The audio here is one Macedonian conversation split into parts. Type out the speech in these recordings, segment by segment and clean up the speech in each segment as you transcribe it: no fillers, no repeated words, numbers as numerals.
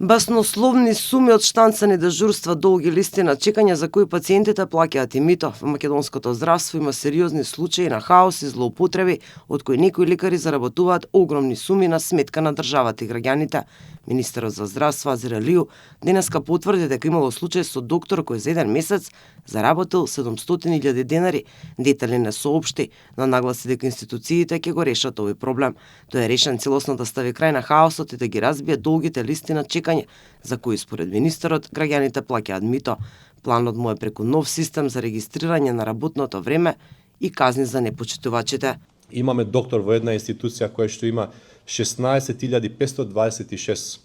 Баснословни суми од штанцани дежурства, долги листи на чекање за кои пациентите плаќаат и мито. Во македонското здравство има сериозни случаи на хаос и злоупотреби, од кои некои лекари заработуваат огромни суми на сметка на државата и граѓаните. Министерот за здравство Азир Алиу денеска потврди дека имало случај со доктор кој за еден месец заработил 700.000 денари. Детали не соопшти, но нагласи дека институциите ќе го решат овој проблем. Тој е решен целосно да стави крај на хаосот и да ги разбие долгите листи на чекање, за кои според министерот граѓаните плаќаат мито. Планот му е преку нов систем за регистрирање на работното време и казни за непочитувачите. Имаме доктор во една институција која што има 16.526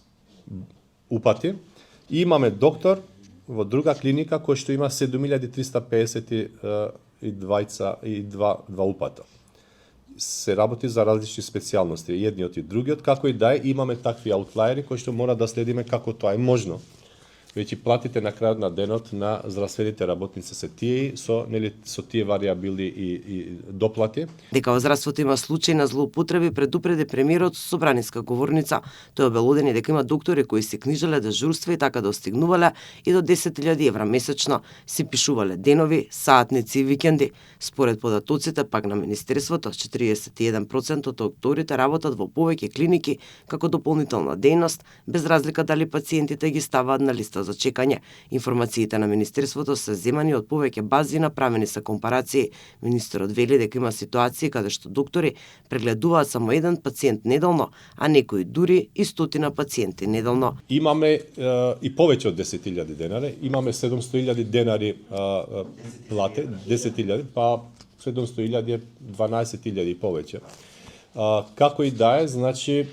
упати и имаме доктор во друга клиника кој што има 7.352 упата. Се работи за различни специјалности, едниот и другиот, како и да е, имаме такви аутлаери кои што мора да следиме како тоа е можно. Веќе платите на крајот на денот на здравствените работници се тие со тие вариабилни и доплати. Дека во здравството има случаи на злоупотреби предупреди премиерот со собраниска говорница. Тој обелодени дека има доктори кои се книжеле дежурства и така достигнувале и до 10.000 евра месечно, си пишувале денови, саатници и викенди. Според податоците пак на министерството, 41% од докторите работат во повеќе клиники како дополнителна дејност, без разлика дали пациентите ги ставаат на листа за чекање. Информациите на министерството се земани од повеќе бази и направени се компарации. Министерот вели дека има ситуации каде што доктори прегледуваат само еден пациент неделно, а некои дури и 100 пациенти неделно. Имаме и повеќе од 10.000 денари, имаме 700.000 денари плате, 10.000, па 700.000 е 12.000 и повеќе. Како и да е, значи,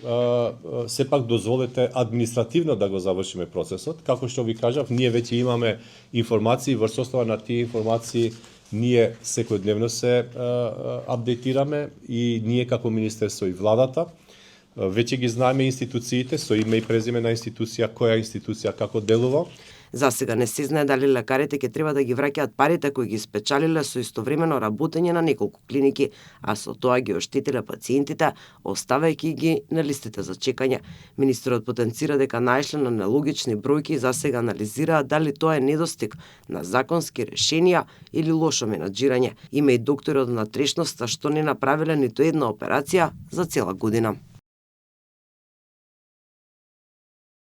сепак дозволете административно да го завршиме процесот. Како што ви кажав, ние веќе имаме информации, врз основа на тие информации ние секојдневно се апдейтираме и ние како министерство и владата веќе ги знаеме институциите, со име и презиме на институција, која институција како делува. За сега не се знае дали лекарите ќе треба да ги враќаат парите кои ги спечалиле со истовремено работење на неколку клиники, а со тоа ги оштетиле пациентите, оставајќи ги на листите за чекање. Министерот потенцира дека најшле на нелогични бројки и за сега анализираат дали тоа е недостиг на законски решенија или лошо менаџирање. Има и доктори од натрешноста што не направиле ниту една операција за цела година.